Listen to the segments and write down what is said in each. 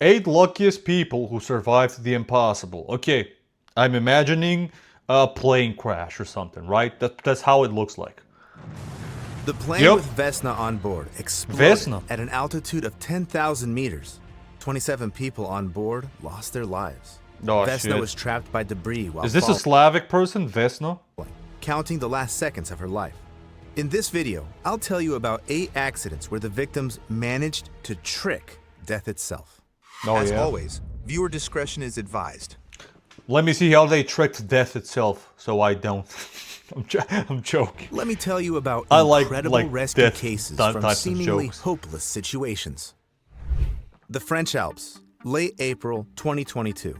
8 luckiest people who survived the impossible. Okay, I'm imagining a plane crash or something, right? That's how it looks like. The plane Yep, with Vesna on board exploded Vesna. at an altitude of 10,000 meters. 27 people on board lost their lives. Oh Vesna shit. was trapped by debris while Is this a falling, Slavic person, Vesna? counting the last seconds of her life. In this video, I'll tell you about 8 accidents where the victims managed to trick death itself. Oh As yeah. always, viewer discretion is advised. Let me see how they tricked death itself, so I don't. I'm joking. Let me tell you about I incredible like rescue death cases types from of seemingly jokes. hopeless situations. The French Alps, late April 2022.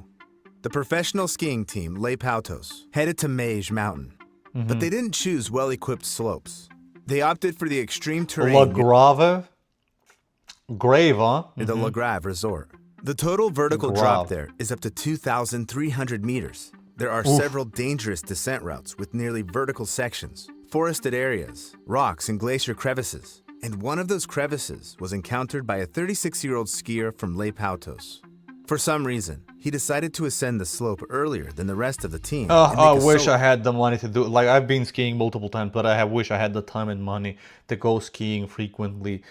The professional skiing team Les Pautos headed to Meige Mountain, but they didn't choose well-equipped slopes. They opted for the extreme terrain La near Grave? Grave, huh? the La Grave resort. The total vertical drop Grave. there is up to 2,300 meters. There are several dangerous descent routes with nearly vertical sections, forested areas, rocks, and glacier crevices. And one of those crevices was encountered by a 36-year-old skier from Les Pautos. For some reason, he decided to ascend the slope earlier than the rest of the team. and I make a wish solo- I had the money to do it. Like, I've been skiing multiple times, but wish I had the time and money to go skiing frequently.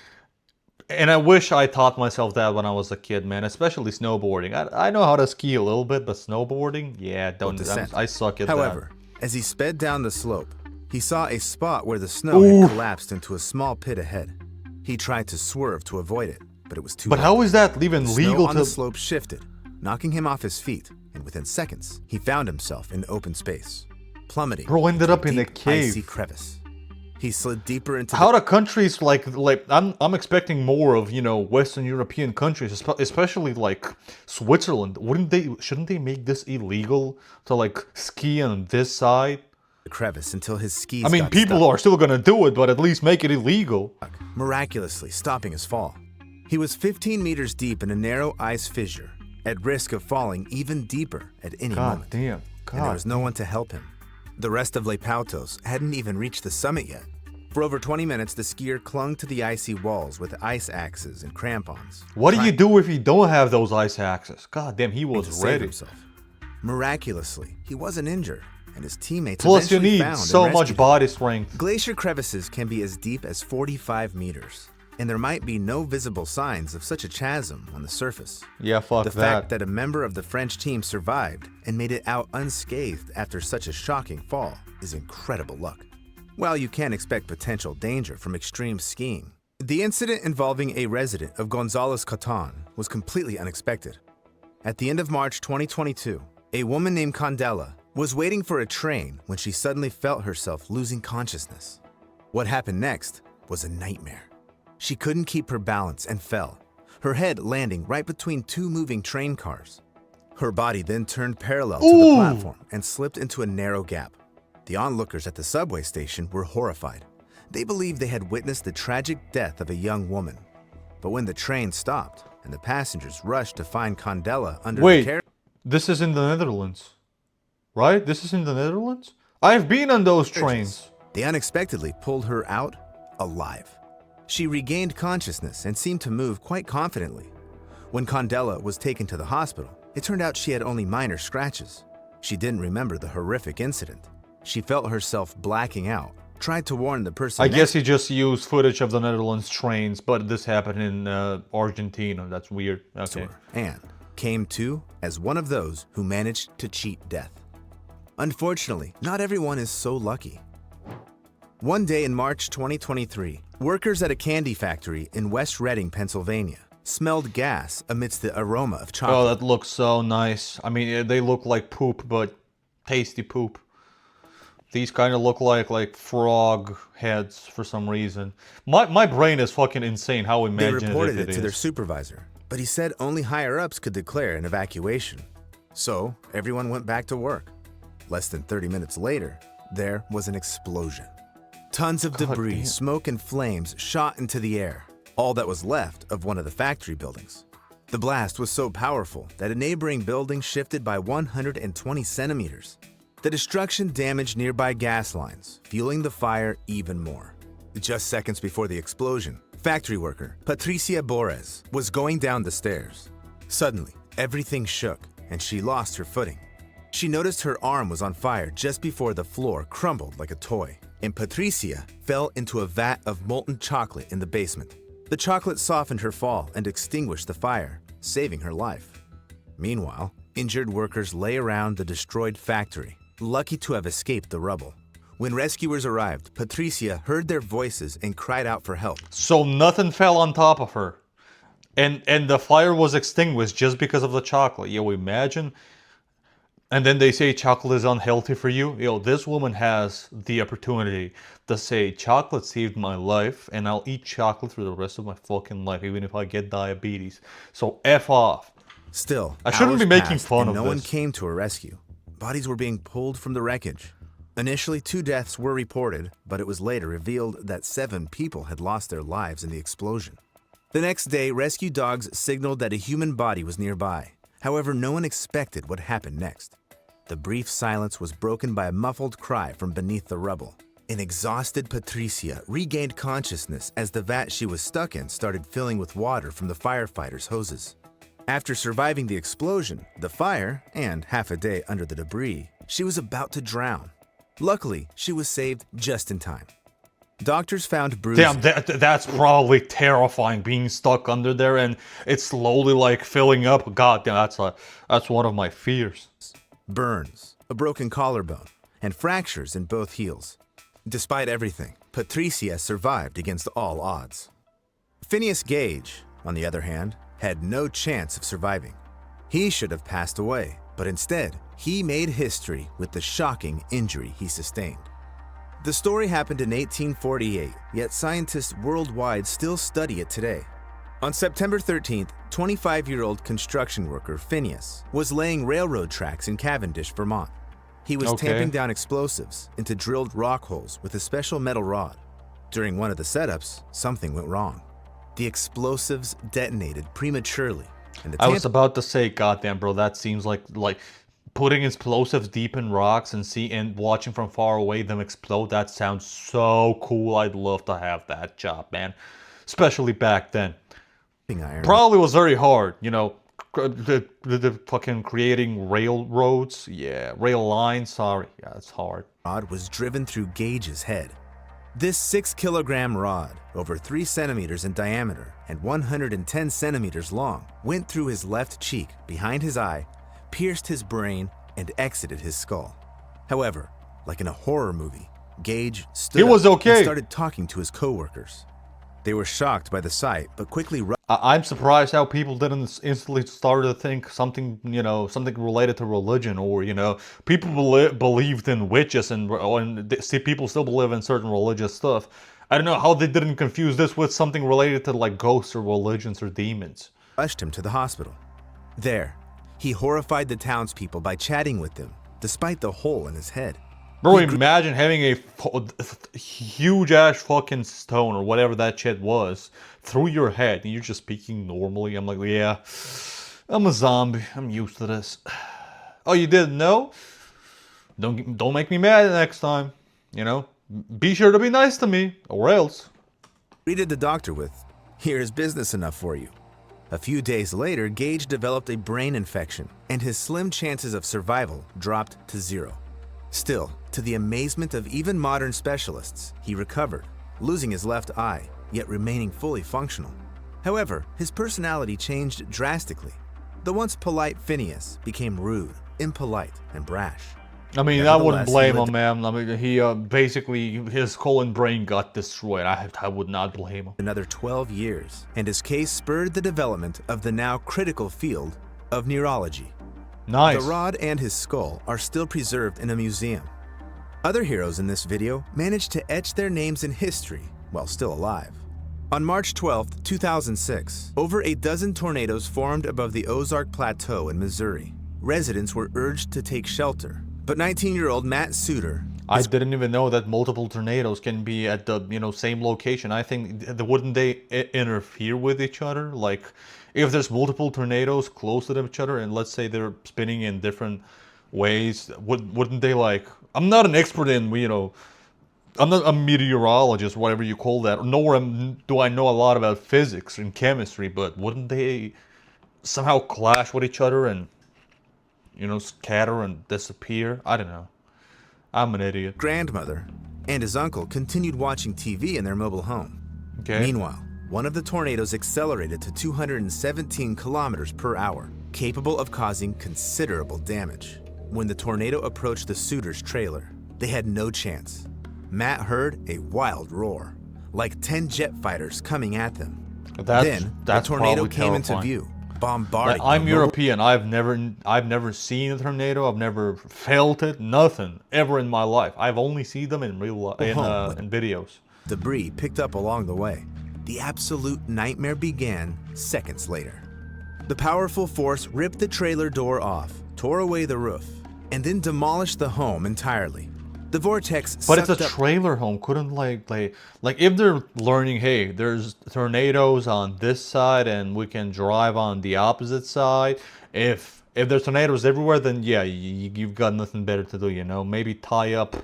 And I wish I taught myself that when I was a kid, man. Especially snowboarding. I know how to ski a little bit, but snowboarding, yeah, don't. descent. I suck at However, as he sped down the slope, he saw a spot where the snow had collapsed into a small pit ahead. He tried to swerve to avoid it, but it was too that. But late. how is that even Snow legal on to? the slope shifted, knocking him off his feet, and within seconds, he found himself in open space, plummeting. Bro ended into up in a deep, cave. icy crevice. He slid deeper into How do countries like I'm expecting more of Western European countries, especially like Switzerland. Shouldn't they make this illegal to like ski on this side? the crevice until his skis I mean, got people stuck, are still gonna do it, but at least make it illegal. miraculously stopping his fall. He was 15 meters deep in a narrow ice fissure, at risk of falling even deeper at any God moment. damn. And there God. was no one to help him. The rest of Les Pautos hadn't even reached the summit yet. For over 20 minutes, the skier clung to the icy walls with ice axes and crampons. What do you trying do if you don't have those ice axes? God damn, he to was save ready. himself. Miraculously, he wasn't injured, and his teammates Plus, you eventually need found and so much rescued him. body strength. Glacier crevices can be as deep as 45 meters, and there might be no visible signs of such a chasm on the surface. Yeah, fuck The that. fact that a member of the French team survived and made it out unscathed after such a shocking fall is incredible luck. While you can expect potential danger from extreme skiing, the incident involving a resident of Gonzales Coton was completely unexpected. At the end of March 2022, a woman named Candela was waiting for a train when she suddenly felt herself losing consciousness. What happened next was a nightmare. She couldn't keep her balance and fell, her head landing right between two moving train cars. Her body then turned parallel to the platform and slipped into a narrow gap. The onlookers at the subway station were horrified. They believed they had witnessed the tragic death of a young woman. But when the train stopped and the passengers rushed to find Candela under the Wait, carriage, this is in the Netherlands, right? This is in the Netherlands? I've been on those trains. they unexpectedly pulled her out alive. She regained consciousness and seemed to move quite confidently. When Candela was taken to the hospital, it turned out she had only minor scratches. She didn't remember the horrific incident. She felt herself blacking out, tried to warn the person I next guess he just used footage of the Netherlands trains, but this happened in Argentina. That's weird. to Okay. her and came to as one of those who managed to cheat death. Unfortunately, not everyone is so lucky. One day in March 2023, workers at a candy factory in West Reading, Pennsylvania, smelled gas amidst the aroma of Oh, chocolate. that looks so nice. I mean, they look like poop, but tasty poop. These kind of look like frog heads for some reason. My brain is fucking insane how They imaginative reported it it to their is. supervisor, but he said only higher-ups could declare an evacuation. So everyone went back to work. Less than 30 minutes later, there was an explosion. Tons of debris, damn. smoke, and flames shot into the air, all that was left of one of the factory buildings. The blast was so powerful that a neighboring building shifted by 120 centimeters. The destruction damaged nearby gas lines, fueling the fire even more. Just seconds before the explosion, factory worker Patricia Borres was going down the stairs. Suddenly, everything shook, and she lost her footing. She noticed her arm was on fire just before the floor crumbled like a toy, and Patricia fell into a vat of molten chocolate in the basement. The chocolate softened her fall and extinguished the fire, saving her life. Meanwhile, injured workers lay around the destroyed factory, lucky to have escaped the rubble. When rescuers arrived, Patricia heard their voices and cried out for help. So nothing fell on top of her. And the fire was extinguished just because of the chocolate. You imagine? And then they say chocolate is unhealthy for you. This woman has the opportunity to say chocolate saved my life and I'll eat chocolate for the rest of my fucking life, even if I get diabetes. So F off. Still, I shouldn't hours be making passed fun and of no one this. came to her rescue. Bodies were being pulled from the wreckage. Initially, 2 deaths were reported, but it was later revealed that 7 people had lost their lives in the explosion. The next day, rescue dogs signaled that a human body was nearby. However, no one expected what happened next. The brief silence was broken by a muffled cry from beneath the rubble. An exhausted Patricia regained consciousness as the vat she was stuck in started filling with water from the firefighters' hoses. After surviving the explosion, the fire, and half a day under the debris, she was about to drown. Luckily, she was saved just in time. Doctors found bruises. Damn, that's probably terrifying, being stuck under there and it's slowly like filling up. God damn, that's one of my fears. Burns, a broken collarbone, and fractures in both heels. Despite everything, Patricia survived against all odds. Phineas Gage, on the other hand, had no chance of surviving. He should have passed away, but instead, he made history with the shocking injury he sustained. The story happened in 1848, yet scientists worldwide still study it today. On September 13th, 25-year-old construction worker Phineas was laying railroad tracks in Cavendish, Vermont. He was tamping down explosives into drilled rock holes with a special metal rod. During one of the setups, something went wrong. The explosives detonated prematurely, and the I was about to say, goddamn, bro, that seems like putting explosives deep in rocks and watching from far away them explode. That sounds so cool. I'd love to have that job, man. Especially back then. iron Probably was very hard, the fucking creating railroads. Yeah, rail lines. Sorry, yeah, it's hard. rod was driven through Gage's head. This 6-kilogram rod, over 3 centimeters in diameter and 110 centimeters long, went through his left cheek, behind his eye, pierced his brain, and exited his skull. However, like in a horror movie, Gage stood up and started talking to his coworkers. They were shocked by the sight, but quickly I'm surprised how people didn't instantly start to think something, something related to religion, or people believed in witches and see people still believe in certain religious stuff. I don't know how they didn't confuse this with something related to like ghosts or religions or demons. rushed him to the hospital. There, he horrified the townspeople by chatting with them, despite the hole in his head. Bro, imagine having a huge ass fucking stone or whatever that shit was through your head and you're just speaking normally. I'm like, yeah, I'm a zombie. I'm used to this. Oh, you didn't know? Don't make me mad next time. Be sure to be nice to me, or else. Greeted the doctor with, "Here's business enough for you." A few days later, Gage developed a brain infection, and his slim chances of survival dropped to 0. Still, to the amazement of even modern specialists, he recovered, losing his left eye, yet remaining fully functional. However, his personality changed drastically. The once polite Phineas became rude, impolite, and brash. I mean, I wouldn't blame him, man. I mean, he basically, his skull and brain got destroyed. I would not blame him. Another 12 years, and his case spurred the development of the now critical field of neurology. Nice. The rod and his skull are still preserved in a museum. Other heroes in this video managed to etch their names in history while still alive. On March 12, 2006, over a dozen tornadoes formed above the Ozark Plateau in Missouri. Residents were urged to take shelter, but 19-year-old Matt Suter... I didn't even know that multiple tornadoes can be at the same location. I think wouldn't they interfere with each other? Like, if there's multiple tornadoes close to each other, and let's say they're spinning in different ways, wouldn't they like? I'm not an expert in I'm not a meteorologist, whatever you call that. Nor do I know a lot about physics and chemistry, but wouldn't they somehow clash with each other and, scatter and disappear. I don't know. I'm an idiot. Grandmother and his uncle continued watching TV in their mobile home. Okay. Meanwhile, one of the tornadoes accelerated to 217 kilometers per hour, capable of causing considerable damage. When the tornado approached the Suitors' trailer, they had no chance. Matt heard a wild roar, like 10 jet fighters coming at them. Then the tornado came into view, bombarding. I'm European. I've never seen a tornado. I've never felt it. Nothing ever in my life. I've only seen them in real life, in videos. Debris picked up along the way. The absolute nightmare began seconds later. The powerful force ripped the trailer door off, tore away the roof, and then demolished the home entirely. The vortex But it's a sucked up trailer home. Couldn't like if they're learning, hey, there's tornadoes on this side and we can drive on the opposite side. If there's tornadoes everywhere, then yeah, you've got nothing better to do, Maybe tie up,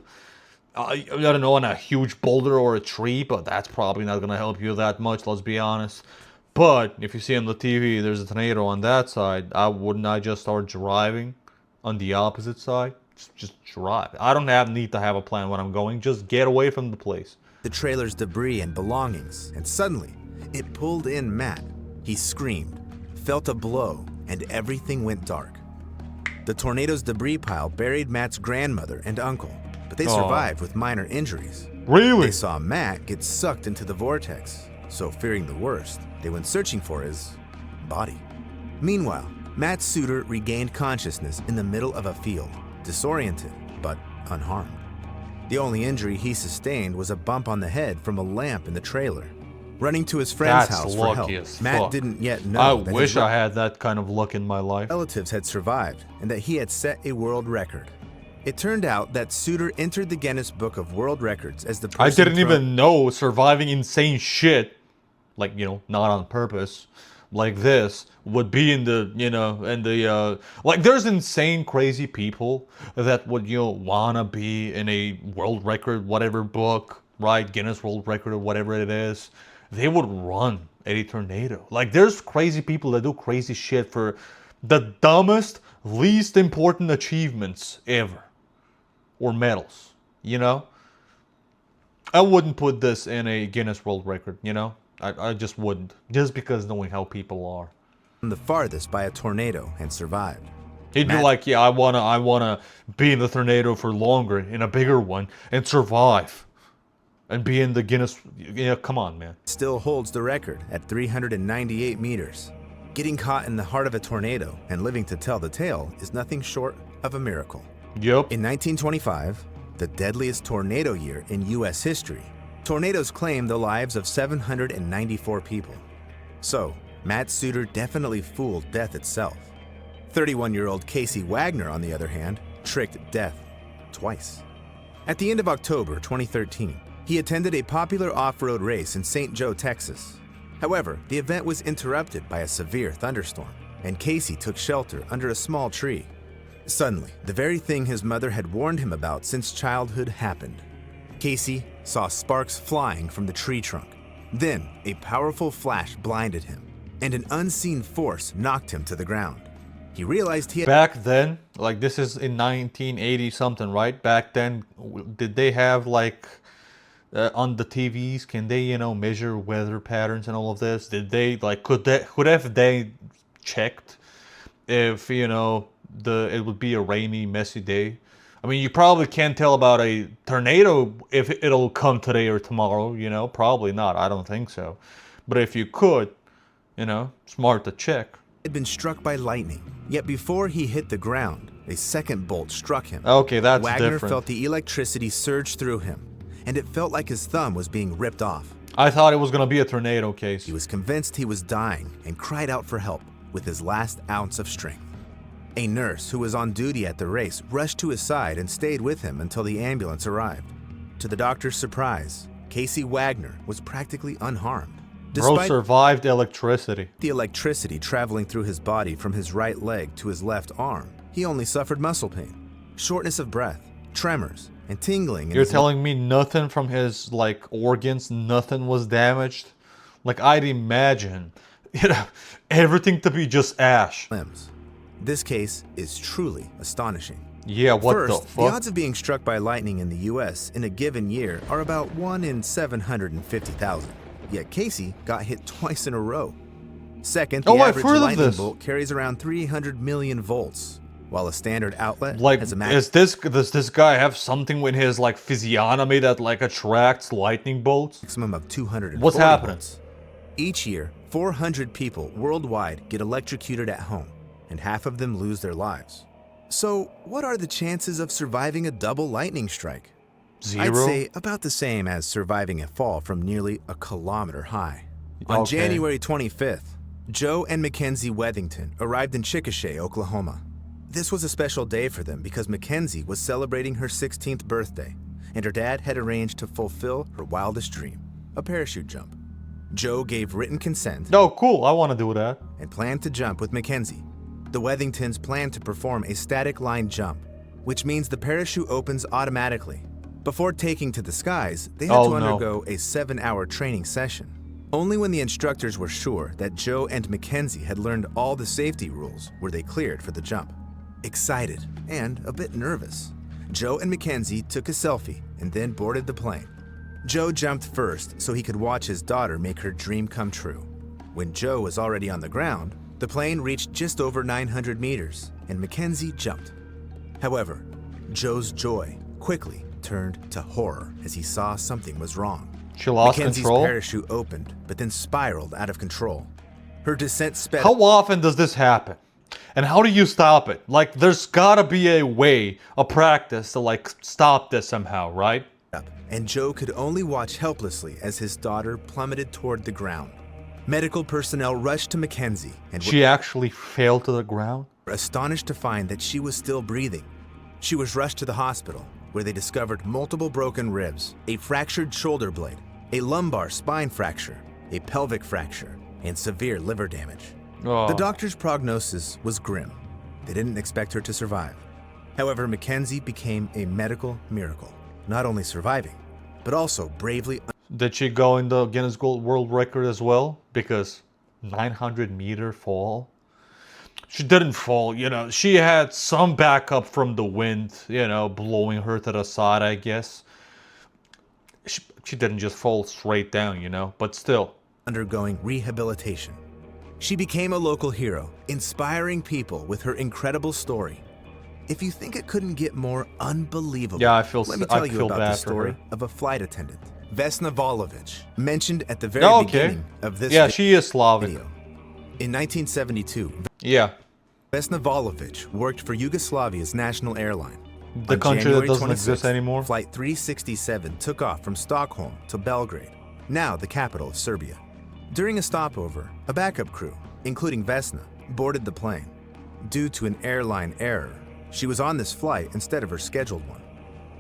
I don't know, on a huge boulder or a tree, but that's probably not gonna help you that much. Let's be honest. But if you see on the TV there's a tornado on that side, wouldn't I just start driving on the opposite side? Just drive. I don't need to have a plan when I'm going. Just get away from the place. the trailer's debris and belongings, and suddenly, it pulled in Matt. He screamed, felt a blow, and everything went dark. The tornado's debris pile buried Matt's grandmother and uncle, but they survived with minor injuries. Really? They saw Matt get sucked into the vortex, so fearing the worst, they went searching for his body. Meanwhile, Matt Suter regained consciousness in the middle of a field, disoriented, but unharmed. The only injury he sustained was a bump on the head from a lamp in the trailer. Running to his friend's That's house for help, lucky as Matt fuck. didn't yet know I that wish his I had that kind of luck in my life. relatives had survived and that he had set a world record. It turned out that Suter entered the Guinness Book of World Records as the person I didn't thrown- even know surviving insane shit, like, not on purpose, like this, would be in the, like, there's insane, crazy people that would, wanna be in a world record, whatever book, right? Guinness World Record or whatever it is. They would run at a tornado. Like, there's crazy people that do crazy shit for the dumbest, least important achievements ever. Or medals, I wouldn't put this in a Guinness World Record, I just wouldn't. Just because knowing how people are. the farthest by a tornado and survived. He'd be Matt- like, yeah, I wanna be in the tornado for longer, in a bigger one, and survive. And be in the Guinness, come on, man. Still holds the record at 398 meters. Getting caught in the heart of a tornado and living to tell the tale is nothing short of a miracle. Yup. In 1925, the deadliest tornado year in U.S. history, tornadoes claimed the lives of 794 people. So, Matt Suter definitely fooled death itself. 31-year-old Casey Wagner, on the other hand, tricked death twice. At the end of October 2013, he attended a popular off-road race in St. Joe, Texas. However, the event was interrupted by a severe thunderstorm, and Casey took shelter under a small tree. Suddenly, the very thing his mother had warned him about since childhood happened. Casey saw sparks flying from the tree trunk. Then, a powerful flash blinded him, and an unseen force knocked him to the ground. He realized he had Back then, like, this is in 1980 something, right? Back then, did they have, like, on the TVs, can they, measure weather patterns and all of this? Did they, like, could have they checked if, it would be a rainy, messy day? I mean, you probably can't tell about a tornado if it'll come today or tomorrow, probably not. I don't think so. But if you could, smart to check. been struck by lightning. Yet before he hit the ground, a second bolt struck him. Okay, that's Wagner different. felt the electricity surge through him, and it felt like his thumb was being ripped off. I thought it was going to be a tornado case. He was convinced he was dying and cried out for help with his last ounce of strength. A nurse who was on duty at the race rushed to his side and stayed with him until the ambulance arrived. To the doctor's surprise, Casey Wagner was practically unharmed. Bro Despite survived electricity. the electricity traveling through his body from his right leg to his left arm, he only suffered muscle pain, shortness of breath, tremors, and tingling. in You're his telling me nothing from his, like, organs, nothing was damaged? Like, I'd imagine You know, everything to be just ash. limbs. This case is truly astonishing. Yeah, what First, the the fuck? odds of being struck by lightning in the US in a given year are about 1 in 750,000. Yet Casey got hit twice in a row. Second, the Oh, I've average heard of lightning this. bolt carries around 300 million volts, while a standard outlet Like, has a maximum does this guy have something with his like physiognomy that like attracts lightning bolts? of 240 What's happening? volts. Each year, 400 people worldwide get electrocuted at home, and half of them lose their lives. So, what are the chances of surviving a double lightning strike? Zero. I'd say about the same as surviving a fall from nearly a kilometer high. On Okay. January 25th, Joe and Mackenzie Wethington arrived in Chickasha, Oklahoma. This was a special day for them because Mackenzie was celebrating her 16th birthday, and her dad had arranged to fulfill her wildest dream, a parachute jump. Joe gave written consent No, cool. I want to do that. and planned to jump with Mackenzie. The Wethingtons planned to perform a static line jump, which means the parachute opens automatically. Before taking to the skies, they had Oh, to no. undergo a 7-hour training session. Only when the instructors were sure that Joe and Mackenzie had learned all the safety rules were they cleared for the jump. Excited and a bit nervous, Joe and Mackenzie took a selfie and then boarded the plane. Joe jumped first so he could watch his daughter make her dream come true. When Joe was already on the ground, the plane reached just over 900 meters and Mackenzie jumped. However, Joe's joy quickly turned to horror as he saw something was wrong. She lost Mackenzie's control. parachute opened, but then spiraled out of control. Her descent sped How often does this happen? And how do you stop it? Like, there's gotta be a way, a practice to like stop this somehow, right? up, and Joe could only watch helplessly as his daughter plummeted toward the ground. Medical personnel rushed to Mackenzie and She actually fell to the ground. were astonished to find that she was still breathing. She was rushed to the hospital, where they discovered multiple broken ribs, a fractured shoulder blade, a lumbar spine fracture, a pelvic fracture, and severe liver damage. Oh. The doctor's prognosis was grim. They didn't expect her to survive. However, Mackenzie became a medical miracle, not only surviving, but also bravely. Did she go in the Guinness World Record as well? Because 900-meter fall? She didn't fall, you know. She had some backup from the wind, you know, blowing her to the side, I guess. She didn't just fall straight down, you know, but still. Undergoing rehabilitation. She became a local hero, inspiring people with her incredible story. If you think it couldn't get more unbelievable, Yeah, I feel let me I tell you feel about bad the for story her. of a flight attendant, Vesna Volovich, mentioned at the very Oh, okay. beginning of this Yeah, she is Slavic. video. In 1972, Yeah. Vesna Volovich worked for Yugoslavia's national airline. The On country that January doesn't 26th, exist anymore. Flight 367 took off from Stockholm to Belgrade, now the capital of Serbia. During a stopover, a backup crew, including Vesna, boarded the plane. Due to an airline error, she was on this flight instead of her scheduled one.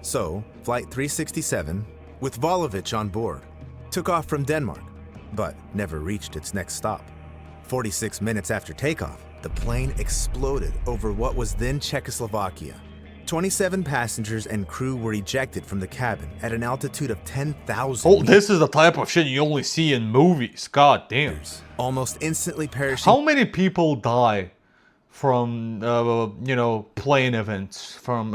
So, Flight 367, with Volovich on board, took off from Denmark, but never reached its next stop. 46 minutes after takeoff, the plane exploded over what was then Czechoslovakia. 27 passengers and crew were ejected from the cabin at an altitude of 10,000 Oh, this is the type of shit you only see in movies. God damn. meters, almost instantly perishing. How many people die from, you know, plane events? From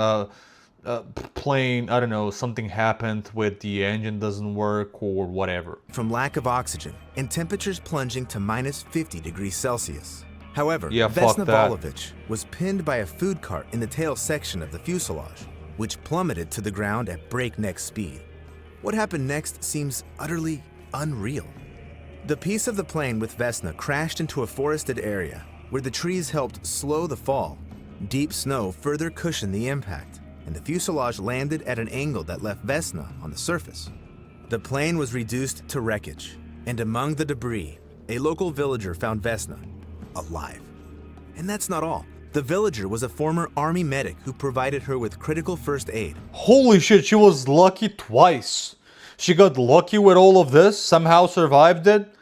plane, I don't know, something happened with the engine doesn't work or whatever. From lack of oxygen and temperatures plunging to minus 50 degrees Celsius. However, Yeah, fuck Vesna that. Volovich was pinned by a food cart in the tail section of the fuselage, which plummeted to the ground at breakneck speed. What happened next seems utterly unreal. The piece of the plane with Vesna crashed into a forested area where the trees helped slow the fall. Deep snow further cushioned the impact, and the fuselage landed at an angle that left Vesna on the surface. The plane was reduced to wreckage, and among the debris, a local villager found Vesna alive. And that's not all. The villager was a former army medic who provided her with critical first aid. Holy shit, she was lucky twice. She got lucky with all of this, somehow survived it,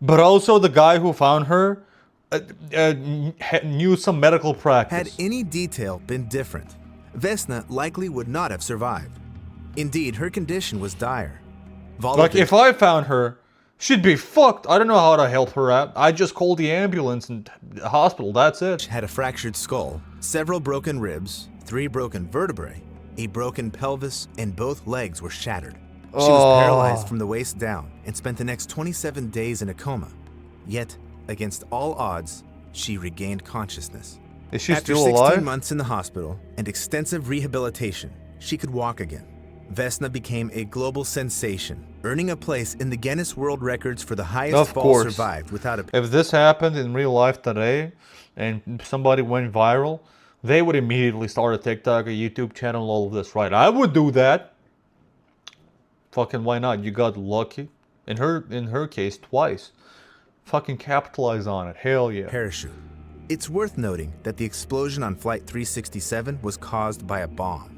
but also the guy who found her knew some medical Had practice. any detail been different, Vesna likely would not have survived. Indeed, her condition was dire. Like, Volovich if I found her She'd be fucked. I don't know how to help her out. I just called the ambulance and the hospital. That's it. Had a fractured skull, several broken ribs, 3 broken vertebrae, a broken pelvis, and both legs were shattered. She was paralyzed from the waist down and spent the next 27 days in a coma. Yet, against all odds, she regained consciousness. Is she After still 16 alive? months in the hospital and extensive rehabilitation, she could walk again. Vesna became a global sensation, earning a place in the Guinness World Records for the highest Of fall course. survived without a... If this happened in real life today and somebody went viral, they would immediately start a TikTok, a YouTube channel, all of this, right? I would do that. Fucking why not? You got lucky. In her case, twice. Fucking capitalize on it. Hell yeah. parachute. It's worth noting that the explosion on Flight 367 was caused by a bomb.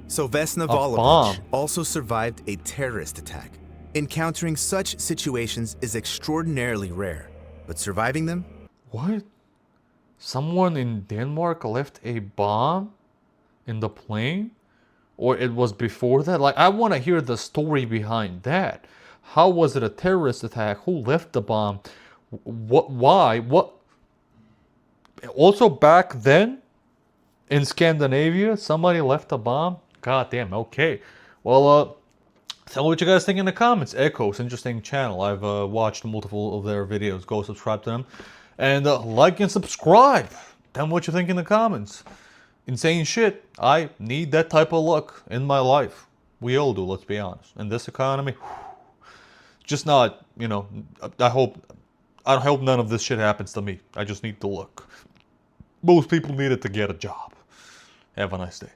So Vesna bomb? Volovich also survived a terrorist attack. Encountering such situations is extraordinarily rare, but surviving them? What? Someone in Denmark left a bomb in the plane? Or it was before that? Like, I want to hear the story behind that. How was it a terrorist attack? Who left the bomb? What? Why? What? Also, back then, in Scandinavia, somebody left a bomb? God damn, okay. Well, tell me what you guys think in the comments. Echo's interesting channel. I've watched multiple of their videos. Go subscribe to them. And like and subscribe. Tell me what you think in the comments. Insane shit. I need that type of luck in my life. We all do, let's be honest. In this economy, just not, you know, I hope none of this shit happens to me. I just need the luck. Most people need it to get a job. Have a nice day.